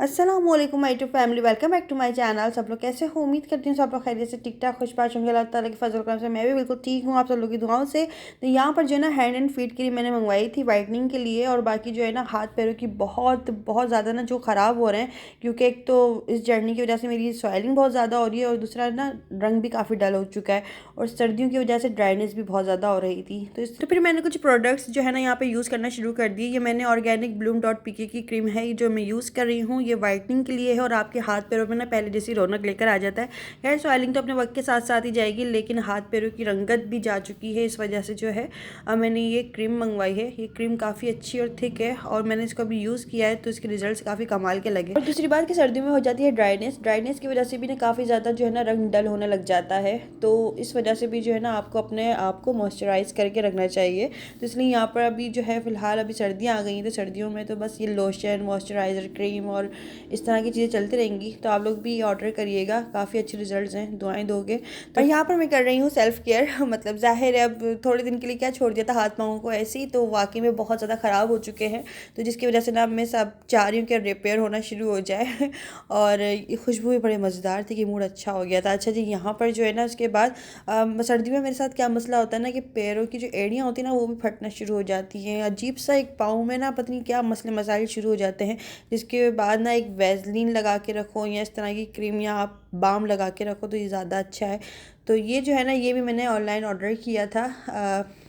अस्सलामुअलैकुम my to family, welcome back to my channel. सब लोग कैसे हो? उम्मीद करती हूँ सब लोग खैरियत से ठीक ठाक खुशबाश होंगे। अल्लाह ताला की फजल करम से मैं भी बिल्कुल ठीक हूँ, आप सब लोग की दुआओं से। तो यहाँ पर जो है ना हैंड एंड फीट के लिए मैंने मंगवाई थी वाइटनिंग के लिए, और बाकी जो है ना हाथ पैरों की बहुत बहुत ज़्यादा ना जो ख़राब हो रहे हैं, क्योंकि एक तो इस जर्नी की वजह से मेरी सॉइलिंग बहुत ज़्यादा हो रही है, और दूसरा ना रंग भी काफ़ी डल हो चुका है, और सर्दियों की वजह से ड्राइनेस भी बहुत ज़्यादा हो रही थी। तो फिर मैंने कुछ प्रोडक्ट्स जो है ना यहाँ पे यूज़ करना शुरू कर दिए। ये मैंने ऑर्गेनिक ब्लूम डॉट पीके की क्रीम है, ये जो मैं यूज़ कर रही हूँ, ये वाइटनिंग के लिए है, और आपके हाथ पैरों में ना पहले जैसी रौनक लेकर आ जाता है। हेयर ऑयलिंग तो अपने वक्त के साथ साथ ही जाएगी, लेकिन हाथ पैरों की रंगत भी जा चुकी है। इस वजह से जो है मैंने ये क्रीम मंगवाई है। ये क्रीम काफ़ी अच्छी और थिक है, और मैंने इसको अभी यूज़ किया है तो इसके रिजल्ट काफ़ी कमाल के लगे। और दूसरी बात कि सर्दियों में हो जाती है ड्राइनेस की वजह से भी ना काफ़ी ज़्यादा जो है ना रंग डल होने लग जाता है। तो इस वजह से भी जो है ना आपको अपने आप को मॉइस्चराइज करके रखना चाहिए। तो इसलिए यहाँ पर अभी जो है फ़िलहाल अभी सर्दियाँ आ गई हैं, तो सर्दियों में तो बस ये लोशन, मॉइस्चराइज़र, क्रीम और इस तरह की चीज़ें चलती रहेंगी। तो आप लोग भी ऑर्डर करिएगा, काफ़ी अच्छे रिजल्ट्स हैं, दुआएं दोगे। तो यहाँ पर मैं कर रही हूँ सेल्फ केयर। मतलब जाहिर है अब थोड़े दिन के लिए क्या छोड़ दिया था हाथ पाँव को ऐसे ही, तो वाकई में बहुत ज़्यादा ख़राब हो चुके हैं। तो जिसकी वजह से ना मैं सब चाह रही हूँ कि रिपेयर होना शुरू हो जाए। और ये खुशबू भी बड़े मज़ेदार थी कि मूड अच्छा हो गया था। अच्छा जी, यहाँ पर जो है ना उसके बाद सर्दियों में मेरे साथ क्या मसला होता है ना कि पैरों की जो एड़ियाँ होती हैं ना वो भी फटना शुरू हो जाती हैं। अजीब सा एक पाँव में ना पता नहीं क्या मसले मसाइल शुरू हो जाते हैं, जिसके बाद ना एक वैसलीन लगा के रखो या इस तरह की क्रीम या आप बाम लगा के रखो तो ये ज़्यादा अच्छा है। तो ये जो है ना ये भी मैंने ऑनलाइन ऑर्डर किया था।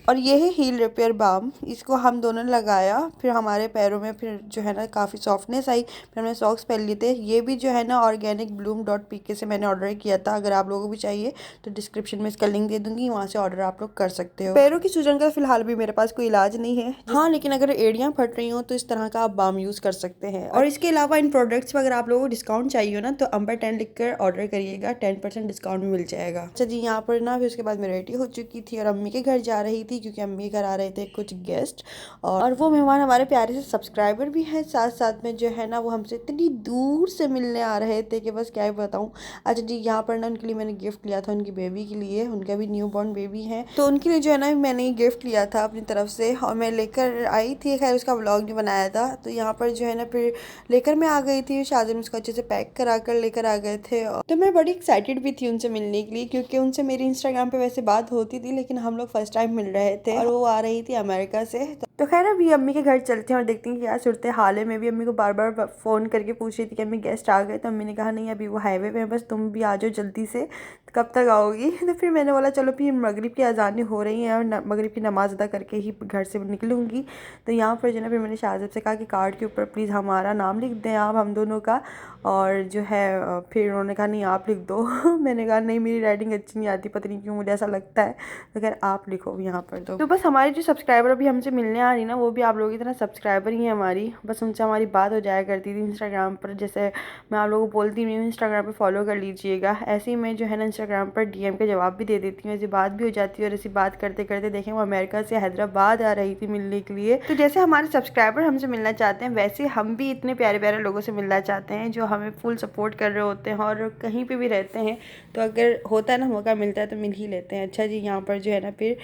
और ये है हील रिपेयर बाम। इसको हम दोनों ने लगाया, फिर हमारे पैरों में फिर जो है ना काफ़ी सॉफ्टनेस आई, फिर हमने सॉक्स पहन लिए थे। ये भी जो है ना ऑर्गेनिक ब्लूम डॉट पीके से मैंने ऑर्डर किया था। अगर आप लोगों को भी चाहिए तो डिस्क्रिप्शन में इसका लिंक दे दूंगी, वहाँ से ऑर्डर आप लोग कर सकते हो। पैरों की सूजन का फिलहाल भी मेरे पास कोई इलाज नहीं है, हाँ, लेकिन अगर एड़ियाँ फट रही हो तो इस तरह का आप बाम यूज़ कर सकते हैं। और इसके अलावा इन प्रोडक्ट्स पर अगर आप लोगों को डिस्काउंट चाहिए हो ना तो अंबर 10 लिख कर ऑर्डर करिएगा, 10% डिस्काउंट भी मिल जाएगा। अच्छा जी, यहाँ पर ना फिर उसके बाद मैं रेडी हो चुकी थी और अम्मी के घर जा रही थी, क्योंकि अम्मी घर आ रहे थे कुछ गेस्ट, और वो मेहमान हमारे प्यारे से सब्सक्राइबर भी हैं। साथ साथ में जो है ना वो हमसे इतनी दूर से मिलने आ रहे थे कि बस क्या ही बताऊँ। अच्छा जी, यहाँ पर ना उनके लिए मैंने गिफ्ट लिया था, उनकी बेबी के लिए। उनका भी न्यू बॉर्न बेबी है, तो उनके लिए जो है ना मैंने ये गिफ्ट लिया था अपनी तरफ से, और मैं लेकर आई थी। खैर उसका व्लॉग नहीं बनाया था। तो यहाँ पर जो है ना फिर लेकर मैं आ गई थी, शादी में उसको अच्छे से पैक करा कर लेकर आ गए थे। तो मैं बड़ी एक्साइटेड भी थी उनसे मिलने के लिए, क्योंकि उनसे मेरी इंस्टाग्राम पे वैसे बात होती थी, लेकिन हम लोग फर्स्ट टाइम मिल रहे थे, और वो आ रही थी अमेरिका से। तो खैर अभी अम्मी के घर चलते हैं और देखते हैं कि क्या सूरत हाल है। मैं भी अम्मी को बार बार फ़ोन करके पूछ रही थी कि अम्मी गेस्ट आ गए, तो अम्मी ने कहा नहीं अभी वो हाईवे पे है, बस तुम भी आ जाओ जल्दी से, कब तक आओगी? तो फिर मैंने बोला चलो फिर मगरिब की अज़ानें हो रही हैं, और मगरिब की नमाज़ अदा करके ही घर से निकलूँगी। तो यहाँ पर जो है फिर मैंने शाहज़ब से कहा कि कार्ड के ऊपर प्लीज़ हमारा नाम लिख दें आप, हम दोनों का। और जो है फिर उन्होंने कहा नहीं आप लिख दो। मैंने कहा नहीं मेरी राइटिंग अच्छी नहीं आती, पता नहीं क्यों मुझे ऐसा लगता है, तो खैर आप लिखो यहाँ पर। तो बस हमारे जो सब्सक्राइबर अभी हमसे मिलने आ रही ना वो भी आप लोगों की तरह सब्सक्राइबर ही हैं हमारी। बस उनसे हमारी बात हो जाया करती थी इंस्टाग्राम पर, जैसे मैं आप लोगों को बोलती हूँ इंस्टाग्राम पर फॉलो कर लीजिएगा, ऐसे ही मैं जो है ना इंस्टाग्राम पर डीएम के जवाब भी दे देती हूँ, ऐसी बात भी हो जाती है। और ऐसी बात करते करते देखें वो अमेरिका से हैदराबाद आ रही थी मिलने के लिए। तो जैसे हमारे सब्सक्राइबर हमसे मिलना चाहते हैं, वैसे हम भी इतने प्यारे प्यारे लोगों से मिलना चाहते हैं जो हमें फुल सपोर्ट कर रहे होते हैं और कहीं पे भी रहते हैं। तो अगर होता है ना मौका मिलता है तो मिल ही लेते हैं। अच्छा जी, यहाँ पर जो है ना फिर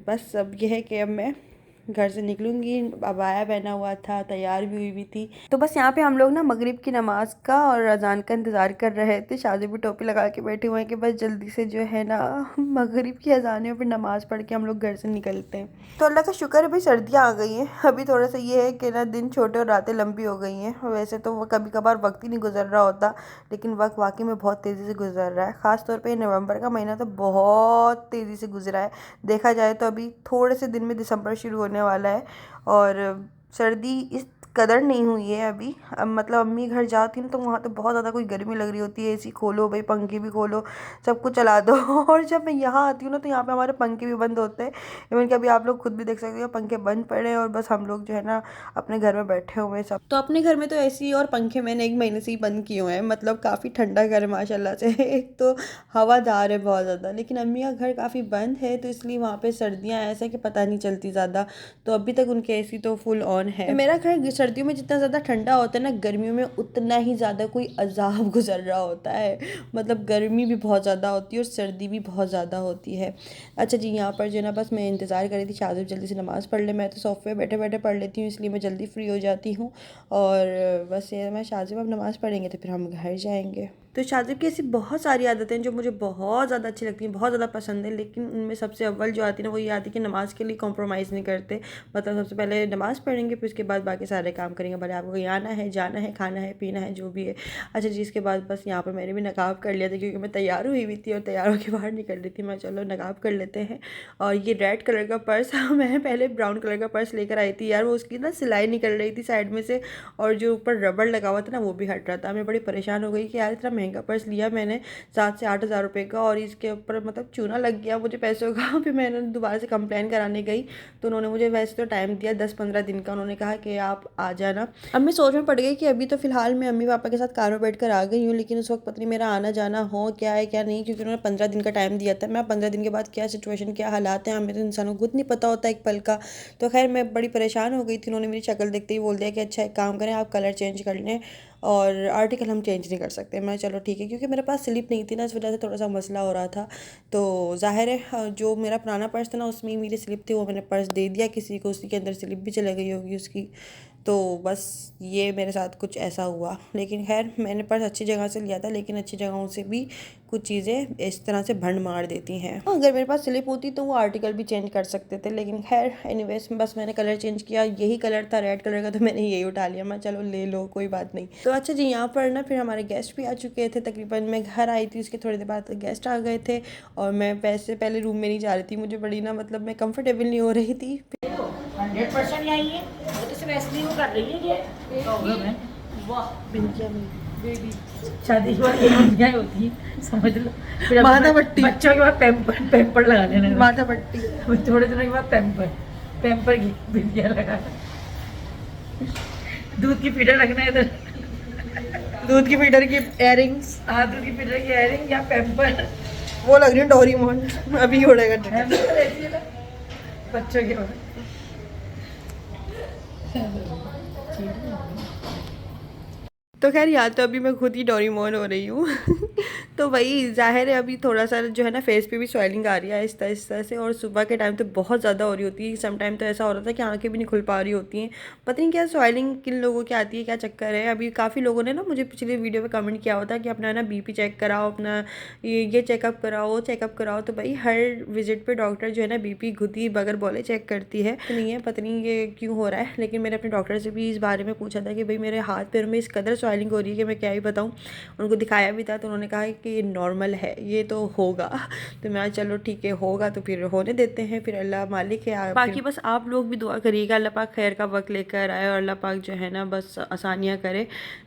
बस अब यह है कि अब मैं घर से निकलूँगी। अबाया पहना हुआ था, तैयार भी हुई थी। तो बस यहाँ पे हम लोग ना मगरिब की नमाज का और अजान का इंतज़ार कर रहे थे। शादी भी टोपी लगा के बैठे हुए हैं कि बस जल्दी से जो है ना मगरिब की अजान है, फिर नमाज़ पढ़ के हम लोग घर से निकलते हैं। तो अल्लाह का शुक्र है भाई सर्दियाँ आ गई हैं। अभी थोड़ा सा ये है कि ना दिन छोटे और रातें लंबी हो गई हैं। वैसे तो वो कभी कभार वक्त ही नहीं गुजर रहा होता, लेकिन वक्त वाकई में बहुत तेज़ी से गुजर रहा है। ख़ास तौर पे नवंबर का महीना तो बहुत तेज़ी से गुजरा है। देखा जाए तो अभी थोड़े से दिन में दिसंबर शुरू होने वाला है, और सर्दी इस कदर नहीं हुई है अभी। अब मतलब अम्मी घर जाती हूँ तो वहाँ तो बहुत ज़्यादा कोई गर्मी लग रही होती है, एसी खोलो भाई, पंखे भी खोलो, सब कुछ चला दो। और जब मैं यहाँ आती हूँ ना तो यहाँ पे हमारे पंखे भी बंद होते हैं। इवन कि अभी आप लोग खुद भी देख सकते हो पंखे बंद पड़े हैं, और बस हम लोग जो है ना अपने घर में बैठे हुए हैं सब। तो अपने घर में तो एसी और पंखे मैंने 1 महीने से ही बंद किए हुए हैं। मतलब काफ़ी ठंडा घर है माशाल्लाह से। एक तो हवादार है बहुत ज़्यादा, लेकिन अम्मी का घर काफ़ी बंद है, तो इसलिए वहाँ पे सर्दियाँ ऐसा कि पता नहीं चलती ज़्यादा। तो अभी तक उनके एसी तो फुल ऑन है। तो मेरा घर सर्दियों में जितना ज़्यादा ठंडा होता है ना, गर्मियों में उतना ही ज़्यादा कोई अज़ाब गुजर रहा होता है। मतलब गर्मी भी बहुत ज़्यादा होती है और सर्दी भी बहुत ज़्यादा होती है। अच्छा जी, यहाँ पर जो है ना बस मैं इंतज़ार कर रही थी शाहज़ेब जल्दी से नमाज़ पढ़ ले। मैं तो सोफ़े पे बैठे बैठे पढ़ लेती हूँ, इसलिए मैं जल्दी फ्री हो जाती हूँ। और बस ये मैं शाहज़ेब अब नमाज़ पढ़ेंगे तो फिर हम घर जाएंगे। तो शाहज़ेब की ऐसी बहुत सारी आदतें हैं जो मुझे बहुत ज़्यादा अच्छी लगती हैं, बहुत ज़्यादा पसंद है, लेकिन उनमें सबसे अव्वल जो आती है ना वो ये आती है कि नमाज़ के लिए कॉम्प्रोमाइज़ नहीं करते। मतलब सबसे पहले नमाज़ पढ़ेंगे, फिर उसके बाद बाकी सारे काम करेंगे, भले आपको कहीं आना है, जाना है, खाना है, पीना है, जो भी है। अच्छा जी, इसके बाद बस यहाँ पर मैंने भी नकाब कर लिया था क्योंकि मैं तैयार हुई हुई थी और तैयार होकर बाहर निकल रही थी। मैं चलो नकाब कर लेते हैं। और ये रेड कलर का पर्स मैं पहले ब्राउन कलर का पर्स लेकर आई थी यार, वो उसकी ना सिलाई निकल रही थी साइड में से और जो ऊपर रबड़ लगा हुआ था ना वो भी हट रहा था। मैं बड़ी परेशान हो गई कि यार इतना महंगा पर्स लिया मैंने 7 से 8 हज़ार रुपये का और इसके ऊपर मतलब चूना लग गया मुझे पैसों का। फिर मैंने दोबारा से कंप्लेन कराने गई तो उन्होंने मुझे वैसे तो टाइम दिया 10-15 दिन का। उन्होंने कहा कि आप आ जाना। अब मैं सोच में पड़ गई कि अभी तो फ़िलहाल मैं अम्मी पापा के साथ कार में बैठ कर आ गई हूँ, लेकिन उस वक्त पता नहीं मेरा आना जाना हो क्या है क्या नहीं, क्योंकि उन्होंने 15 दिन का टाइम दिया था। मैं 15 दिन के बाद क्या सिचुएशन क्या हालात हैं हमें तो इंसानों को खुद नहीं पता होता एक पल का। तो खैर मैं बड़ी परेशान हो गई थी। उन्होंने मेरी शक्ल देखते ही बोल दिया कि अच्छा एक काम करें, आप कलर चेंज कर लें और आर्टिकल हम चेंज नहीं कर सकते। मैं चलो ठीक है, क्योंकि मेरे पास स्लिप नहीं थी ना, इस वजह से थोड़ा सा मसला हो रहा था। तो ज़ाहिर है जो मेरा पुराना पर्स था ना उसमें मेरी स्लिप थी, वो मैंने पर्स दे दिया किसी को, उसी के अंदर स्लिप भी चली गई होगी उसकी। तो बस ये मेरे साथ कुछ ऐसा हुआ। लेकिन खैर मैंने पर्स अच्छी जगह से लिया था, लेकिन अच्छी जगहों से भी कुछ चीज़ें इस तरह से भंड मार देती हैं। अगर मेरे पास स्लिप होती तो वो आर्टिकल भी चेंज कर सकते थे, लेकिन खैर एनीवेज बस मैंने कलर चेंज किया। यही कलर था रेड कलर का, तो मैंने यही उठा लिया। मैं चलो ले लो कोई बात नहीं। तो अच्छा जी, यहाँ पर ना फिर हमारे गेस्ट भी आ चुके थे। तकरीबन मैं घर आई थी उसके थोड़ी देर बाद गेस्ट आ गए थे और मैं वैसे पहले रूम में नहीं जा रही थी। मुझे बड़ी ना मतलब मैं कंफर्टेबल नहीं हो रही थी। 100% आई है वो तो सिर्फ इसलिए वो कर रही है ये होगा मैं वाह बिल्कुल बेबी शादी के बाद ये दुनिया होती है समझ लो। फिर माथा पट्टी। बच्चों के बाद पैम्पर पैम्पर लगा लेना माथा पट्टी। थोड़े दिनों के बाद पैम्पर पैम्पर की बिल्लिया लगा दूध की फीडर रखना है इधर दूध की फीडर की इयरिंग्स, हाँ दूध की फीडर की इयरिंग या पैम्पर वो लग रही है डोरीमोन। अभी उड़ेगा ऐसी है ना बच्चों के बाद तो खैर यहाँ तो अभी मैं खुद ही डोरीमोन हो रही हूँ। तो वही जाहिर है अभी थोड़ा सा जो है ना फेस पे भी स्वेलिंग आ रही है इस तरह से। और सुबह के टाइम तो बहुत ज़्यादा हो रही होती है। सम टाइम तो ऐसा हो रहा था कि आंखें भी नहीं खुल पा रही होती हैं। पता नहीं क्या स्वेलिंग किन लोगों की आती है, क्या चक्कर है। अभी काफ़ी लोगों ने ना मुझे पिछले वीडियो में कमेंट किया हुआ था कि अपना ना बीपी चेक कराओ, अपना ये चेकअप कराओ, वो चेकअप कराओ। तो भाई हर विजिट पर डॉक्टर जो है ना बीपी गुदी बगर बोले चेक करती है। तो नहीं है, पता नहीं ये क्यों हो रहा है। लेकिन मैंने अपने डॉक्टर से भी इस बारे में पूछा था कि भाई मेरे हाथ पैर में इस कदर स्वेलिंग हो रही है कि मैं क्या ही बताऊँ। उनको दिखाया भी था तो उन्होंने कहा कि ये नॉर्मल है, ये तो होगा। तो मैं चलो ठीक है होगा तो फिर होने देते हैं, फिर अल्लाह मालिक है। बाकी बस आप लोग भी दुआ करिएगा अल्लाह पाक खैर का वक्त लेकर आए और अल्लाह पाक जो है ना बस आसानियाँ करे।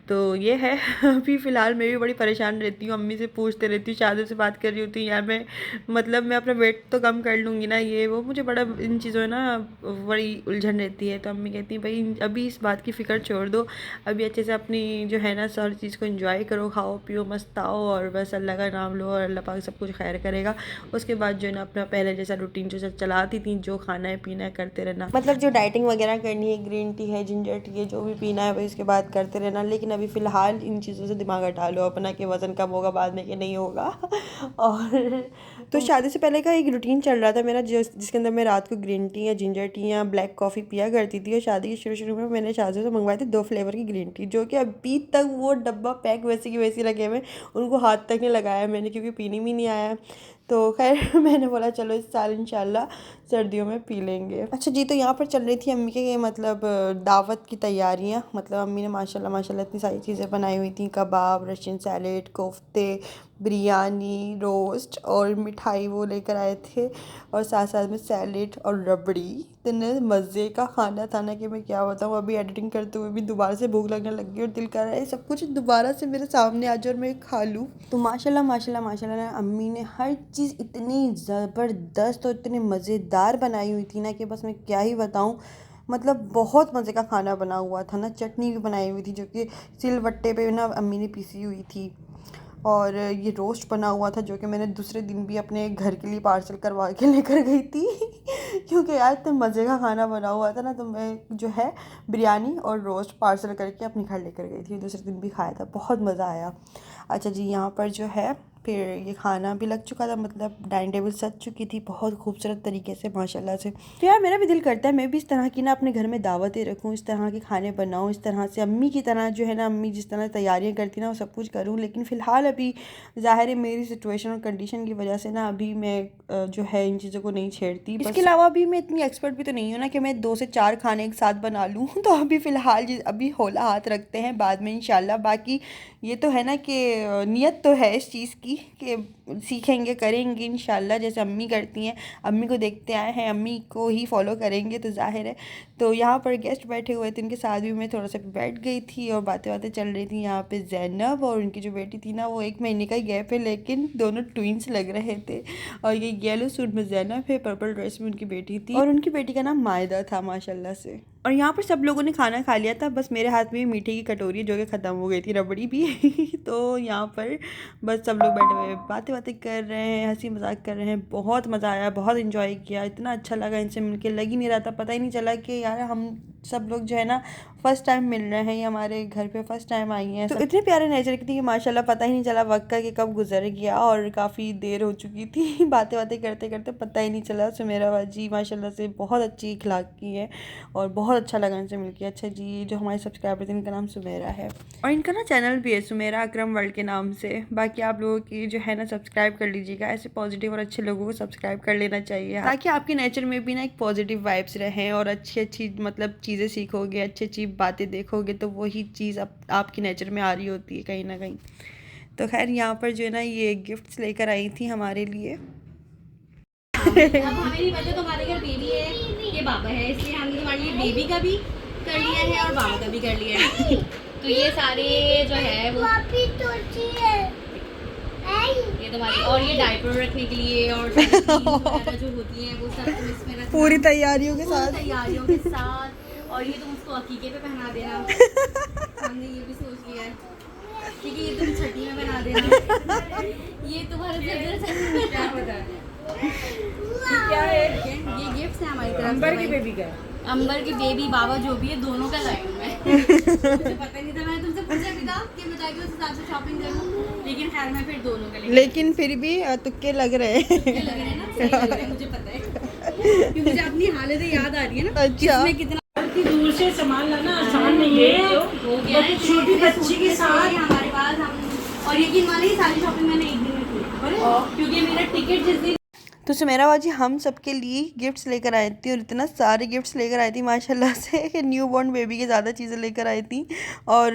तो ये है। अभी फ़िलहाल मैं भी बड़ी परेशान रहती हूँ, अम्मी से पूछते रहती हूँ, शादी से बात कर रही होती हूँ यार मैं मतलब मैं अपना वेट तो कम कर लूँगी ना, ये वो मुझे बड़ा इन चीज़ों में ना बड़ी उलझन रहती है। तो अम्मी कहती हैं भाई अभी इस बात की फ़िक्र छोड़ दो, अभी अच्छे से अपनी जो है ना हर चीज़ को एंजॉय करो, खाओ पियो मस्त आओ और बस अल्लाह का नाम लो और अल्लाह पाक सब कुछ खैर करेगा। उसके बाद जो है ना अपना पहले जैसा रूटीन जो चलाती थी, जो खाना है पीना है करते रहना, मतलब जो डाइटिंग वगैरह करनी है, ग्रीन टी है, जिंजर टी है, जो भी पीना है वही उसके बाद करते रहना। लेकिन अभी फ़िलहाल इन चीज़ों से दिमाग हटा लो अपना कि वज़न कम होगा बाद में कि नहीं होगा। और तो शादी से पहले का एक रूटीन चल रहा था मेरा जिसके अंदर मैं रात को ग्रीन टी या जिंजर टी या ब्लैक कॉफ़ी पिया करती थी। और शादी के शुरू में मैंने शादी से मंगवाए थे 2 फ्लेवर की ग्रीन टी, जो कि अभी तक वो डब्बा पैक वैसे की वैसे रखे हुए, उनको हाथ तक नहीं लगाया मैंने क्योंकि पीने भी नहीं आया। तो खैर मैंने बोला चलो इस साल इंशाल्लाह सर्दियों में पी लेंगे। अच्छा जी, तो यहाँ पर चल रही थी अम्मी के मतलब दावत की तैयारियाँ। मतलब अम्मी ने माशाल्लाह माशाल्लाह इतनी सारी चीज़ें बनाई हुई थी, कबाब, रशियन सैलेड, कोफ्ते, बिरयानी, रोस्ट और मिठाई वो लेकर आए थे और साथ साथ में सैलेड और रबड़ी। इतने मज़े का खाना था ना कि मैं क्या बताऊँ। अभी एडिटिंग करते हुए भी दोबारा से भूख लगने लग गई और दिल कर रहा है सब कुछ दोबारा से मेरे सामने आ जाए और मैं खा लूँ। तो माशाल्लाह माशाल्लाह माशाल्लाह ना अम्मी ने हर चीज़ इतनी ज़बरदस्त और इतनी मज़ेदार बनाई हुई थी ना कि बस मैं क्या ही बताऊँ। मतलब बहुत मज़े का खाना बना हुआ था ना, चटनी भी बनाई हुई थी जो कि सिलवट्टे पे ना अम्मी ने पीसी हुई थी। और ये रोस्ट बना हुआ था जो कि मैंने दूसरे दिन भी अपने घर के लिए पार्सल करवा के लेकर गई थी क्योंकि यार इतने मज़े का खाना बना हुआ था ना, तो मैं जो है बिरयानी और रोस्ट पार्सल करके अपने घर लेकर गई थी। दूसरे दिन भी खाया था, बहुत मज़ा आया। अच्छा जी, यहाँ पर जो है फिर ये खाना भी लग चुका था, मतलब डाइनिंग टेबल सज चुकी थी बहुत खूबसूरत तरीके से माशाल्लाह से। तो यार मेरा भी दिल करता है मैं भी इस तरह की ना अपने घर में दावतें रखूँ, इस तरह के खाने बनाऊँ, इस तरह से अम्मी की तरह जो है ना, अम्मी जिस तरह तैयारियाँ करती ना वो सब कुछ करूँ। लेकिन फ़िलहाल अभी ज़ाहिर है मेरी सिचुएशन और कंडीशन की वजह से ना अभी मैं जो है इन चीज़ों को नहीं छेड़ती। इसके अलावा भी मैं इतनी एक्सपर्ट भी तो नहीं हूँ ना कि मैं 2 से 4 खाने एक साथ बना लूँ तो अभी फ़िलहाल अभी हौला हाथ रखते हैं, बाद में इंशाल्लाह। बाकी ये तो है ना कि नियत तो है इस चीज़ की कि सीखेंगे करेंगे इंशाल्लाह, जैसे अम्मी करती हैं, अम्मी को देखते आए हैं, अम्मी को ही फॉलो करेंगे तो ज़ाहिर है। तो यहाँ पर गेस्ट बैठे हुए थे, उनके साथ भी मैं थोड़ा सा बैठ गई थी और बातें बातें चल रही थी। यहाँ पे ज़ैनब और उनकी जो बेटी थी ना, वो 1 महीने का गैप है लेकिन दोनों ट्विंस लग रहे थे। और ये येलो सूट में ज़ैनब है, पर्पल ड्रेस में उनकी बेटी थी और उनकी बेटी का नाम मायदा था माशाल्लाह से। और यहाँ पर सब लोगों ने खाना खा लिया था, बस मेरे हाथ में मीठे की कटोरी है जो कि ख़त्म हो गई थी, रबड़ी भी तो यहाँ पर बस सब लोग बैठे हुए बातें बातें कर रहे हैं, हंसी मजाक कर रहे हैं। बहुत मज़ा आया, बहुत इन्जॉय किया, इतना अच्छा लगा इनसे मिलके, लग ही नहीं रहा था, पता ही नहीं चला कि यार हम सब लोग जो है ना फ़र्स्ट टाइम मिल रहे हैं, ये हमारे घर पे फ़र्स्ट टाइम आई हैं। तो इतने प्यारे नेचर की थी कि माशाल्लाह पता ही नहीं चला वक्त का कि कब गुजर गया और काफ़ी देर हो चुकी थी बातें बातें करते करते, पता ही नहीं चला। सुमेरा बाजी माशाल्लाह से बहुत अच्छी इखलाक की है और बहुत अच्छा लगा इनसे मिलके। अच्छा जी, जो हमारे सब्सक्राइबर थे इनका नाम सुमेरा है और इनका ना चैनल भी है सुमेरा अकरम वर्ल्ड के नाम से। बाकी आप लोगों की जो है ना सब्सक्राइब कर लीजिएगा, ऐसे पॉजिटिव और अच्छे लोगों को सब्सक्राइब कर लेना चाहिए ताकि आपके नेचर में भी ना एक पॉजिटिव वाइब्स रहें और अच्छी अच्छी मतलब चीज़ें सीखोगे, अच्छी अच्छी बातें देखोगे तो वही चीज़ आपके नेचर में आ रही होती है कहीं ना कहीं। तो खैर यहाँ पर जो है ना ये गिफ्ट्स लेकर आई थी हमारे लिए। अब हमें नहीं पता तुम्हारे घर बेबी है, ये बाबा है, इसलिए हमने तुम्हारे लिए बेबी का भी कर लिया है और बाबा का भी कर लिया है। तो ये सारे जो है वो ये तुम्हारी, और ये डायपर रखने के लिए और वगैरह जो होती हैं वो सब तुम इसमें रखना पूरी तैयारियों के साथ तैयारियों के साथ। और ये तुम उसको अकीके पे पहना देना, हमने ये भी सोच लिया है, ठीक है। ये तुम छठी में बना देना, ये तुम्हारे क्या होता है क्या है, ये गिफ्ट है हमारी तरफ अंबर की बेबी का, अंबर की बेबी बाबा जो भी है दोनों का लाई हूँ मैं मुझे पता नहीं था, मैंने तुमसे पूछा भी था कि मैं जाके उस हिसाब से शॉपिंग करूँ, लेकिन खैर मैं फिर दोनों का लेकिन फिर भी तुक्के लग रहे हैं। लग रहे हैं ना, सही लग रहे हैं, मुझे पता है क्योंकि मुझे अपनी हालत याद आ रही है ना। अच्छा, इसमें कितना इतनी दूर से सामान लाना आसान नहीं है, जो हो गया है छोटी बच्ची के साथ हमारे पास हम, और यकीन मानिए सारी शॉपिंग मैंने एक दिन में की क्योंकि मेरा टिकट जिस दिन। तो सुमेरा बाजी हम सबके लिए गिफ्ट्स लेकर आई थी और इतना सारे गिफ्ट्स लेकर आई थी माशाल्लाह से कि न्यू बॉर्न बेबी के ज़्यादा चीज़ें लेकर आई थी। और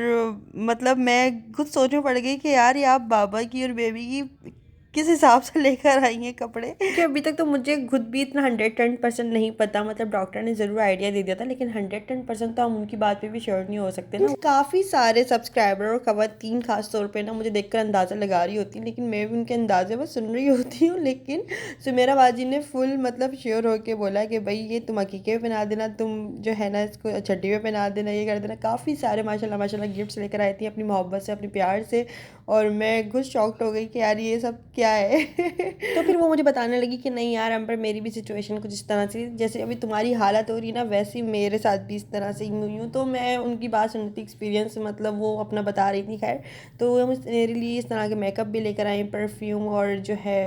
मतलब मैं खुद सोच में पड़ गई कि यार ये आप बाबा की और बेबी की किस हिसाब से लेकर आई हैं कपड़े, कि अभी तक तो मुझे खुद भी इतना 110% नहीं पता, मतलब डॉक्टर ने ज़रूर आइडिया दे दिया था लेकिन 110% तो हम उनकी बात पे भी श्योर नहीं हो सकते ना। काफ़ी सारे सब्सक्राइबर और ख़वातीन खास तौर पे ना मुझे देखकर अंदाज़ा लगा रही होती, लेकिन मैं भी उनके अंदाजे बस सुन रही होती हूँ। लेकिन सुमेरा बाजी ने फुल मतलब श्योर होके बोला कि भाई ये तुम अकीके पे पहना देना, तुम जो है ना इसको छड्डी पे पहना देना, ये कर देना। काफ़ी सारे माशाल्लाह माशाल्लाह गिफ्ट्स लेकर आई थी अपनी मोहब्बत से, अपने प्यार से, और मैं खुद शॉक्ड हो गई कि यार ये सब क्या है तो फिर वो मुझे बताने लगी कि नहीं यार अंबर मेरी भी सिचुएशन कुछ इस तरह से, जैसे अभी तुम्हारी हालत हो रही है ना वैसे मेरे साथ भी इस तरह से यूँ यूँ। तो मैं उनकी बात सुन रही थी, एक्सपीरियंस मतलब वो अपना बता रही थी। खैर तो वो मेरे लिए इस तरह के मेकअप भी लेकर आई, परफ्यूम और जो है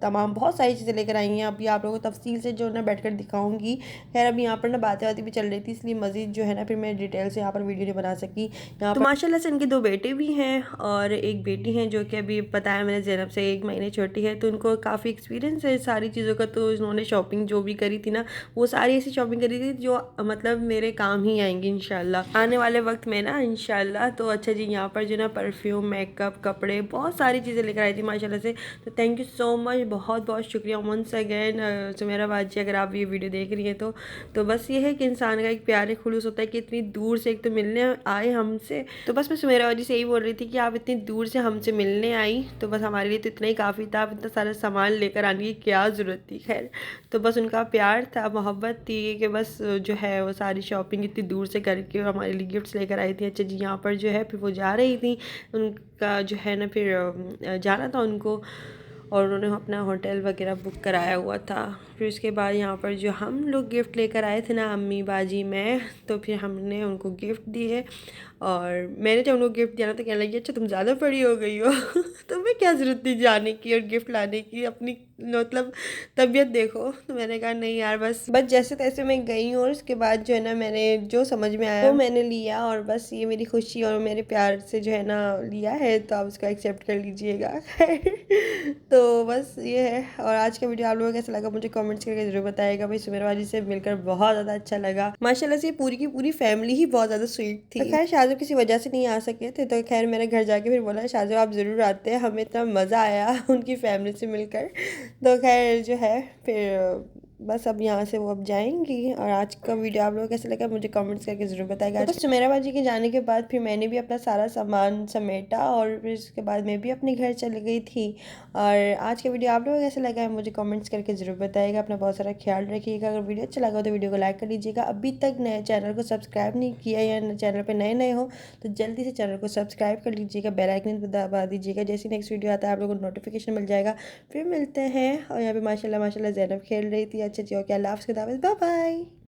तमाम बहुत सारी चीज़ें लेकर आई हैं। अभी आप लोगों को तफसील से जो ना बैठकर दिखाऊंगी। खैर अभी यहाँ पर ना बातें बातें भी चल रही थी, इसलिए मज़ीद जो है ना फिर मैं डिटेल से यहाँ पर वीडियो नहीं बना सकी। यहाँ तो माशाल्लाह से इनके 2 बेटे भी हैं और एक बेटी हैं जो कि अभी बताया मैंने ज़ैनब से 1 महीने छोटी है, तो उनको काफ़ी एक्सपीरियंस है सारी चीज़ों का। तो उन्होंने शॉपिंग जो भी करी थी ना वो सारी ऐसी शॉपिंग करी थी जो मतलब मेरे काम ही आएंगी इंशाल्लाह आने वाले वक्त में ना इंशाल्लाह। तो अच्छा जी, यहाँ पर जो ना परफ्यूम, मेकअप, कपड़े, बहुत सारी चीज़ें लेकर आई थी माशाल्लाह से। तो थैंक यू सो मच बहुत बहुत शुक्रिया वंस अगेन सुमेरा बाजी, अगर आप ये वीडियो देख रही हैं तो बस ये है कि इंसान का एक प्यार खुलूस होता है कि इतनी दूर से एक तो मिलने आए हमसे। तो बस मैं सुमेरा बाजी से यही बोल रही थी कि आप इतनी दूर से हमसे मिलने आई तो बस हमारे लिए तो इतना ही काफ़ी था। आप इतना सारा सामान लेकर आने की क्या ज़रूरत थी। खैर तो बस उनका प्यार था, मोहब्बत थी कि बस जो है वो सारी शॉपिंग इतनी दूर से करके और हमारे लिए गिफ्ट्स लेकर आई थी। अच्छा जी, यहाँ पर जो है फिर वो जा रही थी, उनका जो है ना फिर जाना था उनको और उन्होंने अपना होटल वगैरह बुक कराया हुआ था। फिर उसके बाद यहाँ पर जो हम लोग गिफ्ट लेकर आए थे ना, अम्मी बाजी मैं, तो फिर हमने उनको गिफ्ट दिए और मैंने जब उनको गिफ्ट दिया ना तो कहने लगी अच्छा तुम ज़्यादा बड़ी हो गई हो तो मैं क्या ज़रूरत थी जाने की और गिफ्ट लाने की, अपनी मतलब तबीयत देखो। तो मैंने कहा नहीं यार, बस जैसे तैसे मैं गई हूँ और उसके बाद जो है ना मैंने जो समझ में आया वो मैंने लिया और बस ये मेरी खुशी और मेरे प्यार से जो है ना लिया है, तो आप उसको एक्सेप्ट कर लीजिएगा। तो बस ये है। और आज का वीडियो आप लोगों को कैसा लगा मुझे कमेंट्स करके जरूर बताइएगा। भाई सुमेरा बाजी से मिलकर बहुत ज़्यादा अच्छा लगा, माशाल्लाह से पूरी की पूरी फैमिली ही बहुत ज़्यादा स्वीट थी। तो खैर शाहजो किसी वजह से नहीं आ सके थे, तो खैर मैंने घर जाके फिर बोला शाहजो आप ज़रूर आते हैं, हमें इतना मज़ा आया उनकी फैमिली से मिलकर। तो खैर जो है फिर बस अब यहाँ से वो अब जाएंगी। और आज का वीडियो आप लोगों को कैसा लगा मुझे कमेंट्स करके ज़रूर बताएगा। तो सुमेरा बाजी के जाने के बाद फिर मैंने भी अपना सारा सामान समेटा और फिर उसके बाद मैं भी अपने घर चली गई थी। और आज का वीडियो आप लोगों को कैसा लगा है मुझे कमेंट्स करके ज़रूर बताएगा। अपना बहुत सारा ख्याल रखिएगा। अगर वीडियो अच्छा लगा तो वीडियो को लाइक कर लीजिएगा। अभी तक नए चैनल को सब्सक्राइब नहीं किया या चैनल पर नए हो तो जल्दी से चैनल को सब्सक्राइब कर लीजिएगा, बेल आइकन दबा दीजिएगा, जैसे नेक्स्ट वीडियो आता है आप लोगों को नोटिफिकेशन मिल जाएगा। फिर मिलते हैं। और यहाँ पे माशाल्लाह माशाल्लाह ज़ैनब खेल रही थी। अच्छा जी, ओके, अल्लाह हाफ़िज़, बाय बाय।